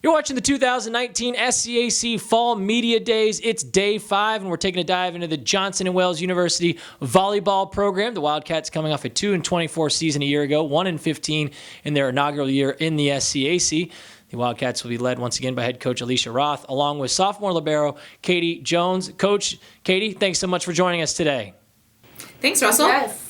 You're watching the 2019 SCAC Fall Media Days. It's day 5, and we're taking a dive into the Johnson & Wales University volleyball program. The Wildcats coming off a 2-24 season a year ago, 1-15 in their inaugural year in the SCAC. The Wildcats will be led once again by head coach Alicia Roth, along with sophomore libero Katie Jones. Coach, Katie, thanks so much for joining us today. Thanks, Russell. Yes.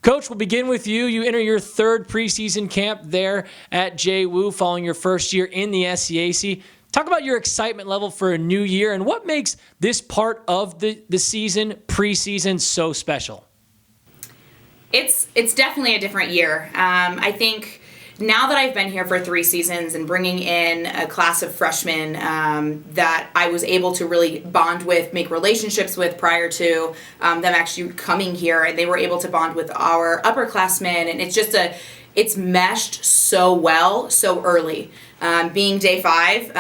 Coach, we'll begin with you. You enter your third preseason camp there at JWU following your first year in the SCAC. Talk about your excitement level for a new year and what makes this part of the season, preseason, so special. It's definitely a different year. I think now that I've been here for 3 seasons and bringing in a class of freshmen that I was able to really bond with, make relationships with prior to them actually coming here, and they were able to bond with our upperclassmen, and it's meshed so well so early. Being day 5,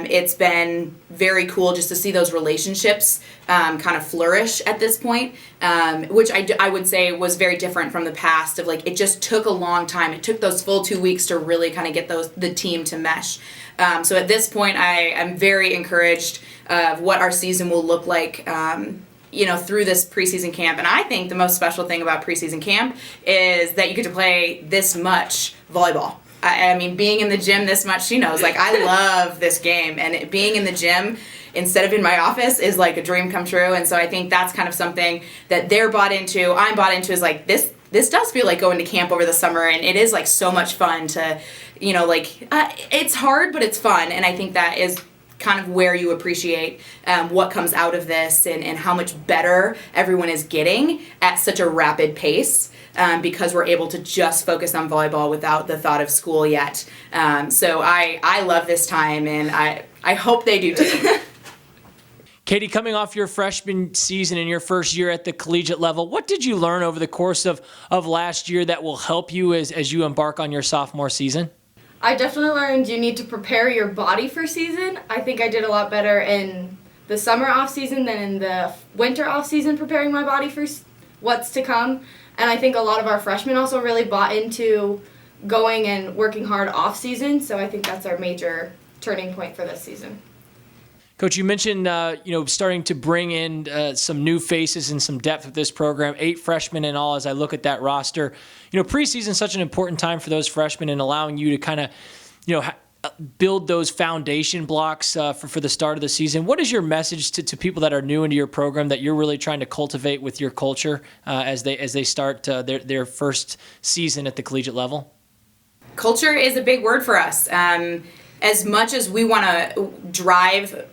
it's been very cool just to see those relationships kind of flourish at this point, which I would say was very different from the past of it just took a long time. It took those full 2 weeks to really kind of get the team to mesh. So at this point, I'm very encouraged of what our season will look like through this preseason camp. And I think the most special thing about preseason camp is that you get to play this much volleyball. I mean, being in the gym this much, she knows, I love this game. And being in the gym instead of in my office is a dream come true. And so I think that's kind of something that they're bought into, I'm bought into, is this does feel like going to camp over the summer. And it is so much fun to, it's hard, but it's fun. And I think that is kind of where you appreciate what comes out of this and how much better everyone is getting at such a rapid pace. Because we're able to just focus on volleyball without the thought of school yet. So I love this time, and I hope they do too. Katie, coming off your freshman season and your first year at the collegiate level, what did you learn over the course of last year that will help you as you embark on your sophomore season? I definitely learned you need to prepare your body for season. I think I did a lot better in the summer off season than in the winter off season preparing my body for what's to come. And I think a lot of our freshmen also really bought into going and working hard off season. So I think that's our major turning point for this season. Coach, you mentioned starting to bring in some new faces and some depth with this program. 8 freshmen in all. As I look at that roster, preseason is such an important time for those freshmen and allowing you to kind of build those foundation blocks for the start of the season. What is your message to people that are new into your program that you're really trying to cultivate with your culture as they start their first season at the collegiate level? Culture is a big word for us. As much as we want to drive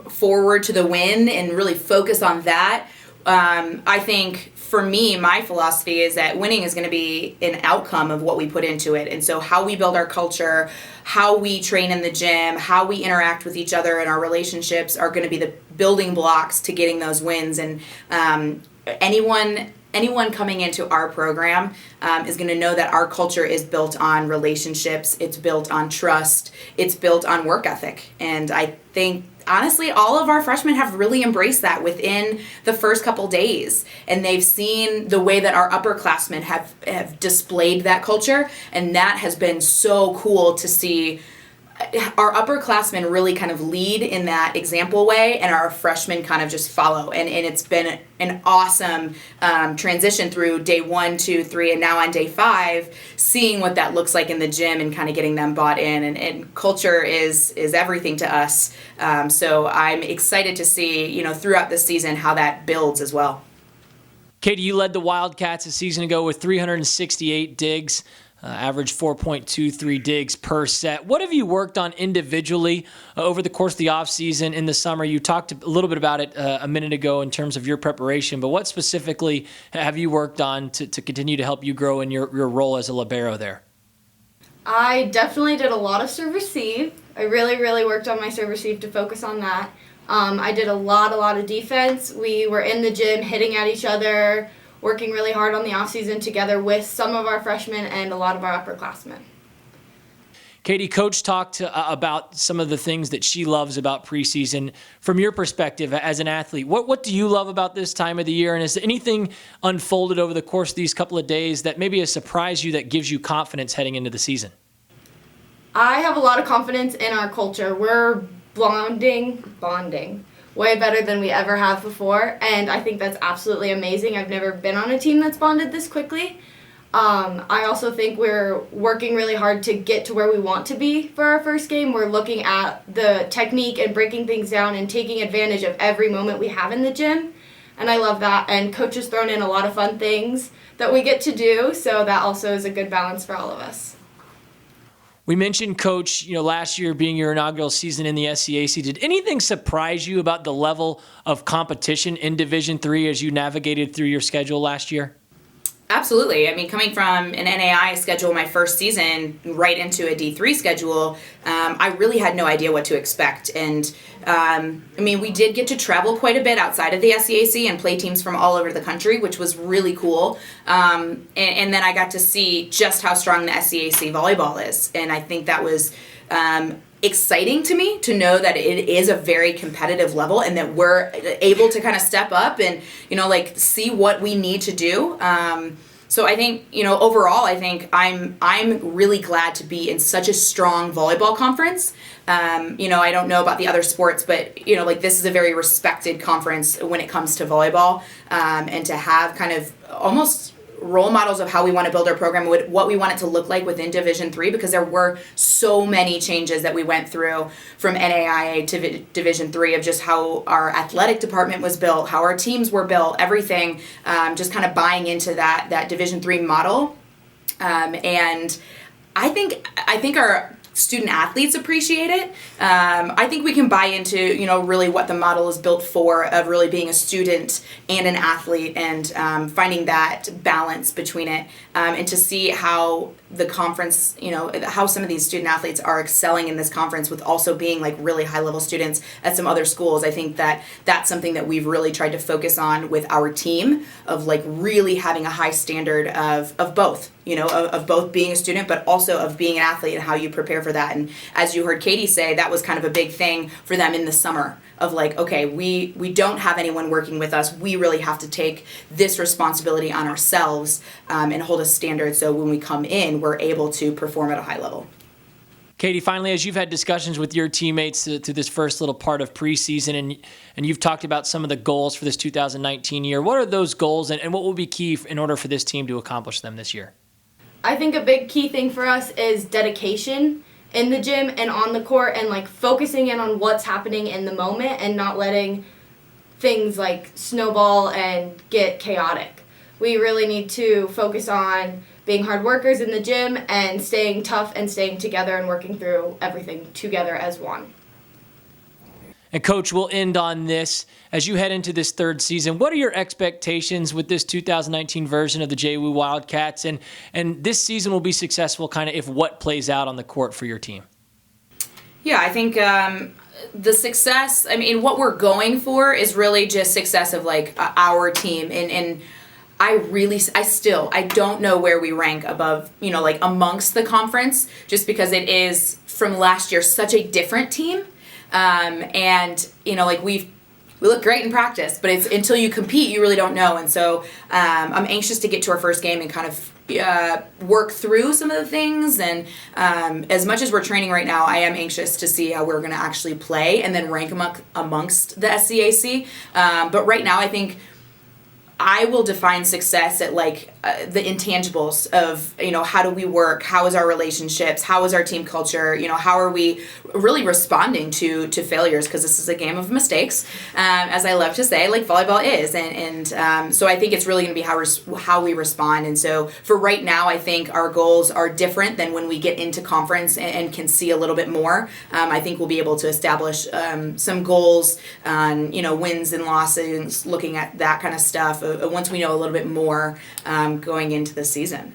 forward to the win and really focus on that, I think for me, my philosophy is that winning is going to be an outcome of what we put into it. And so how we build our culture, how we train in the gym, how we interact with each other and our relationships are going to be the building blocks to getting those wins. And anyone coming into our program is going to know that our culture is built on relationships, it's built on trust, it's built on work ethic. And I think honestly, all of our freshmen have really embraced that within the first couple days. And they've seen the way that our upperclassmen have displayed that culture. And that has been so cool to see our upperclassmen really kind of lead in that example way, and our freshmen kind of just follow. And it's been an awesome transition through day 1, 2, 3, and now on day 5, seeing what that looks like in the gym and kind of getting them bought in. And culture is everything to us. So I'm excited to see, throughout the season how that builds as well. Katie, you led the Wildcats a season ago with 368 digs. Average 4.23 digs per set. What have you worked on individually over the course of the offseason in the summer? You talked a little bit about it a minute ago in terms of your preparation, but what specifically have you worked on to continue to help you grow in your role as a libero there? I definitely did a lot of serve receive. I really, really worked on my serve receive to focus on that. I did a lot of defense. We were in the gym hitting at each other, working really hard on the offseason together with some of our freshmen and a lot of our upperclassmen. Katie, Coach talked about some of the things that she loves about preseason. From your perspective as an athlete, what do you love about this time of the year? And has anything unfolded over the course of these couple of days that maybe has surprised you that gives you confidence heading into the season? I have a lot of confidence in our culture. We're bonding way better than we ever have before, and I think that's absolutely amazing. I've never been on a team that's bonded this quickly. I also think we're working really hard to get to where we want to be for our first game. We're looking at the technique and breaking things down and taking advantage of every moment we have in the gym, and I love that. And Coach has thrown in a lot of fun things that we get to do, so that also is a good balance for all of us. We mentioned, Coach, last year being your inaugural season in the SCAC. Did anything surprise you about the level of competition in Division III as you navigated through your schedule last year? Absolutely. I mean, coming from an NAI schedule my first season right into a D3 schedule, I really had no idea what to expect. And we did get to travel quite a bit outside of the SCAC and play teams from all over the country, which was really cool. And then I got to see just how strong the SCAC volleyball is. And I think that was exciting to me to know that it is a very competitive level and that we're able to kind of step up and, see what we need to do. So I think, overall, I think I'm really glad to be in such a strong volleyball conference. I don't know about the other sports, but, this is a very respected conference when it comes to volleyball. And to have kind of almost role models of how we want to build our program, what we want it to look like within Division III, because there were so many changes that we went through from NAIA to Division III of just how our athletic department was built, how our teams were built, everything, just kind of buying into that Division III model. And I think our student athletes appreciate it. I think we can buy into, really what the model is built for, of really being a student and an athlete, and finding that balance between it, and to see how the conference, how some of these student athletes are excelling in this conference with also being like really high level students at some other schools. I think that that's something that we've really tried to focus on with our team, of like really having a high standard of both, of both being a student, but also of being an athlete and how you prepare for that. And as you heard Katie say, that was kind of a big thing for them in the summer, of like, okay, we don't have anyone working with us. We really have to take this responsibility on ourselves, and hold a standard, so when we come in, we're able to perform at a high level. Katie, finally, as you've had discussions with your teammates to this first little part of preseason, and you've talked about some of the goals for this 2019 year, what are those goals, and what will be key in order for this team to accomplish them this year? I think a big key thing for us is dedication in the gym and on the court, and like focusing in on what's happening in the moment and not letting things like snowball and get chaotic. We really need to focus on being hard workers in the gym and staying tough and staying together and working through everything together as one. And Coach, we'll end on this. As you head into this third season, what are your expectations with this 2019 version of the JWU Wildcats? And this season will be successful kind of if what plays out on the court for your team? Yeah, I think the success, what we're going for is really just success of like our team. And I don't know where we rank above, like amongst the conference, just because it is from last year such a different team. And we look great in practice, but it's until you compete, you really don't know. And so I'm anxious to get to our first game and kind of work through some of the things. And as much as we're training right now, I am anxious to see how we're going to actually play and then rank amongst the SCAC. But right now, I think I will define success at like the intangibles of, how do we work? How is our relationships? How is our team culture? How are we really responding to failures? Because this is a game of mistakes, as I love to say, like volleyball is. And so I think it's really going to be how we respond. And so for right now, I think our goals are different than when we get into conference and can see a little bit more. I think we'll be able to establish some goals on, wins and losses, looking at that kind of stuff once we know a little bit more going into the season.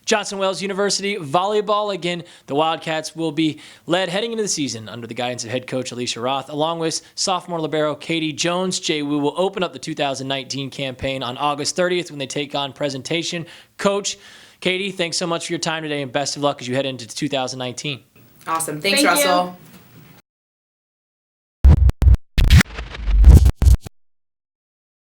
Johnson Wales University volleyball. Again, the Wildcats will be led heading into the season under the guidance of head coach Alicia Roth, along with sophomore libero Katie Jones. JWU will open up the 2019 campaign on August 30th when they take on Presentation. Coach, Katie, thanks so much for your time today, and best of luck as you head into 2019. Awesome. Thanks, Thank Russell. You.